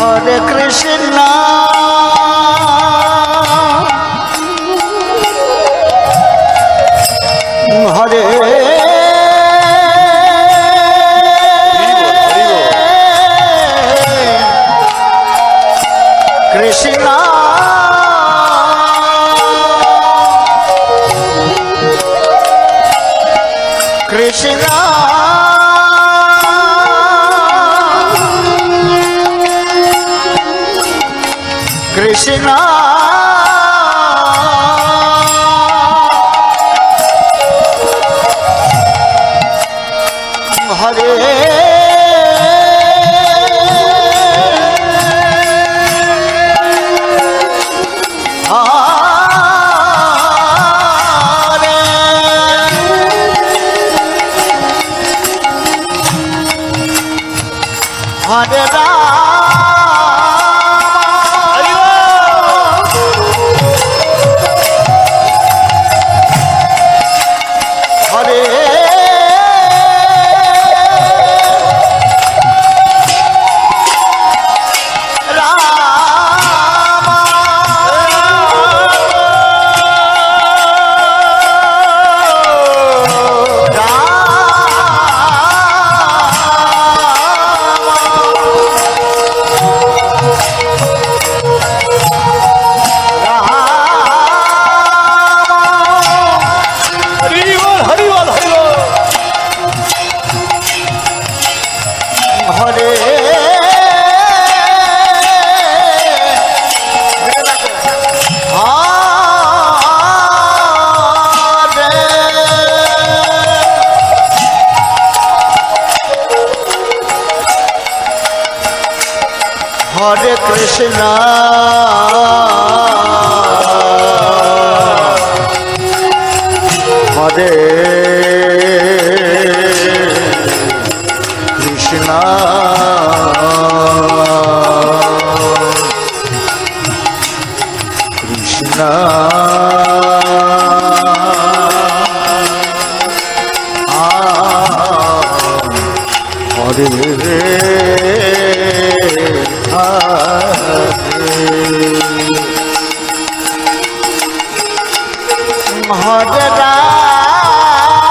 Hare Krishna Hare Krishna Krishna Krishna Hare Hare Ram Hare Hare Krishna Hare Krishna Krishna Hare Hare Ram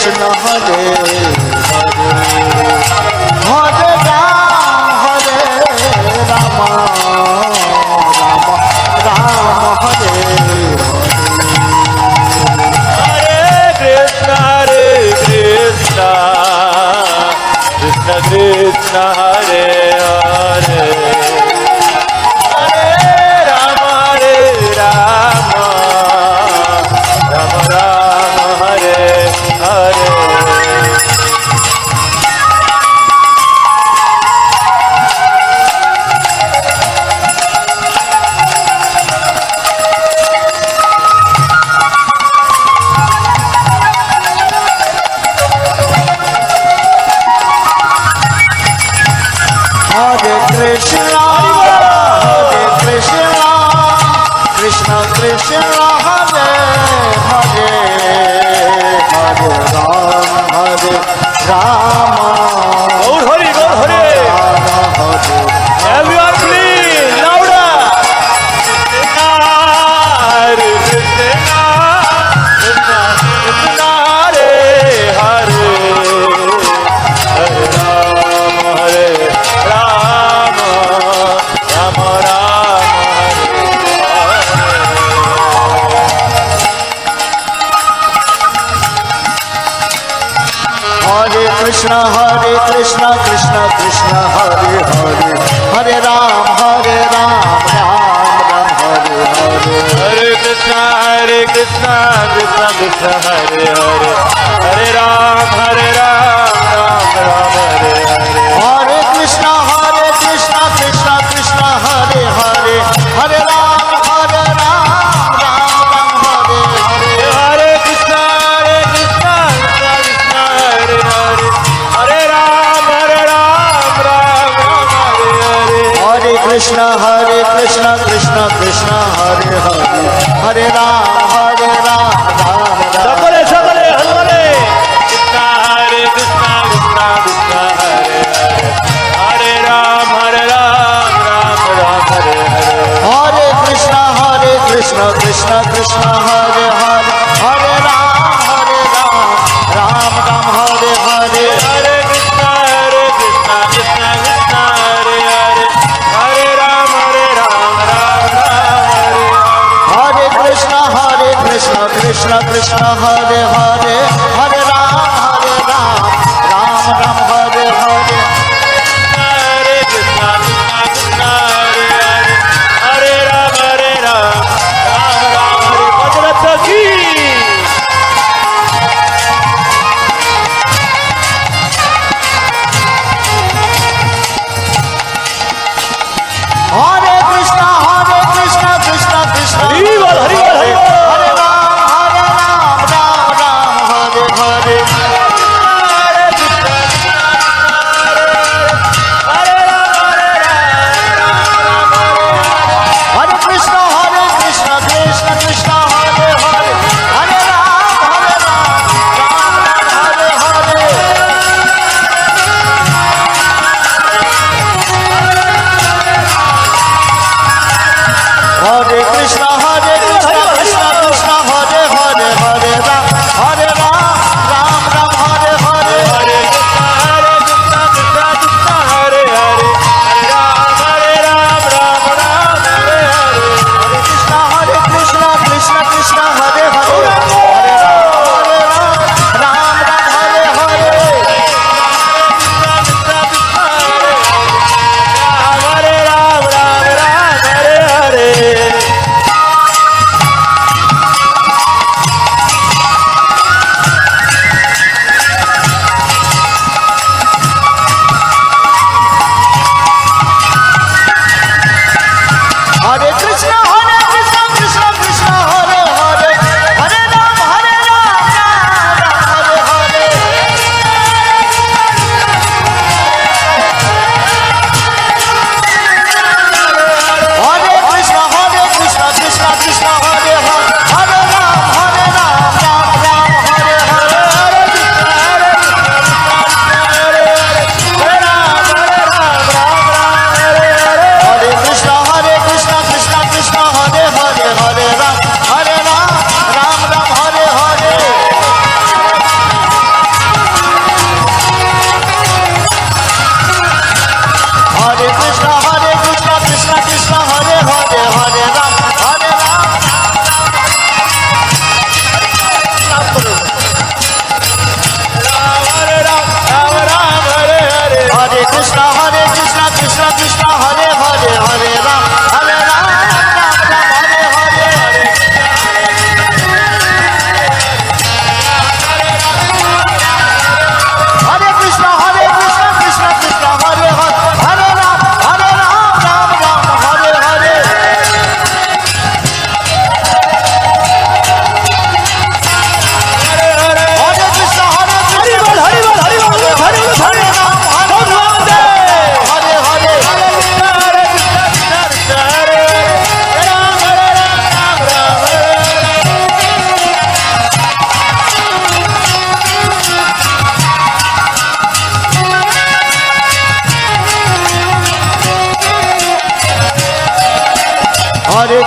Krishna Hare Hare Hare Ram Ram Ram Hare Hare Krishna, Krishna Krishna, Hare Hare, Hare Rama, Rama Rama, Hare Hare. Hare Krishna, Krishna Krishna, Hare Hare, Hare Rama, Gaur Hari, Gaur Hari. Rama Hare. Everyone please, louder. Hare Krishna, Krishna Krishna, Hare Hare, Hare Rama, Hare Rama, Rama Rama, Hare Hare Krishna, Krishna Krishna, Hare Hare, Hare Ram, Ram Ram, Hare Hare. Hare Krishna, Krishna Krishna, Hare Hare, Hare Ram, Ram Ram, Hare Hare. Hare Krishna, Krishna Krishna, Hare Hare, Hare Ram, Ram Ram, Hare Hare. Hare Krishna, Krishna Krishna, Hare Hare, Hare Ram, Ram Ram, Hare Hare. Hare Krishna, Krishna Krishna, Hare Hare, Hare Ram, Ram Ram. সকলে সকলে হরে কৃষ্ণ, হরে কৃষ্ণ কৃষ্ণ কৃষ্ণ, হরে হরে, হরে Ram Ram Ram, Hare Hare. Hare Krishna, Krishna Krishna, Hare Hare, Hare Ram, Ram Ram, Hare Hare. Hare Krishna, Krishna Krishna, Hare Hare, Hare Ram, Ram Ram, Hare Hare. Hare Krishna,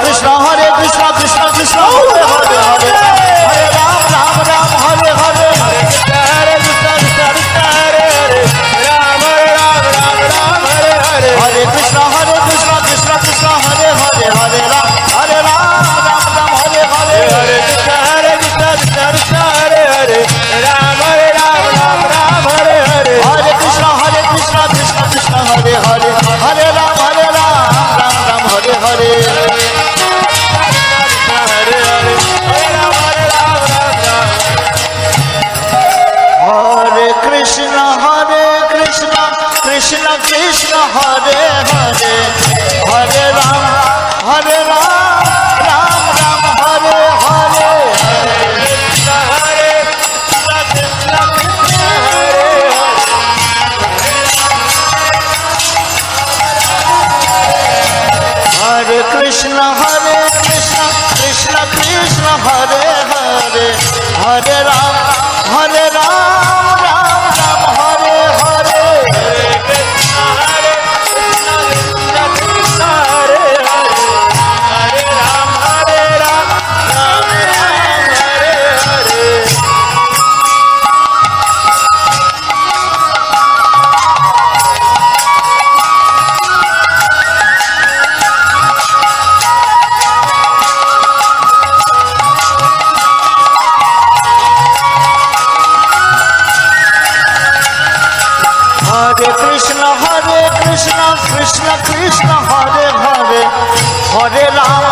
Krishna Krishna Krishna Hare Hare Hare Hare Ram Ram Ram Hare Hare Hare Krishna, Krishna Krishna, Hare Hare, Ram Ram, Ram Ram, Hare Hare. হরে Krishna Krishna Krishna Hare Hare Hare Ram Ram Ram Hare Hare Hare Krishna, Krishna Krishna, Hare Hare, Ram Ram, Ram Ram, Hare Hare. হরে Krishna Krishna Krishna Hare Hare Hare Ram Ram Ram Hare Hare Hare Hare, Hare Ram, Hare Ram, Ram Ram. হরে Krishna Krishna Krishna Hare Hare Hare Ram Ram Ram Hare Hare Krishna, Hare Krishna, Krishna Krishna, Hare Hare. হরে Krishna Krishna Krishna Hare Hare Hare Ram Ram Ram Hare Hare Hare Krishna, Hare Krishna, Krishna Krishna, Hare Hare, Hare Ram, Ram Ram, Hare Hare. হরে কৃষ্ণ কৃষ্ণ কৃষ্ণ হরে হরে হরে রাম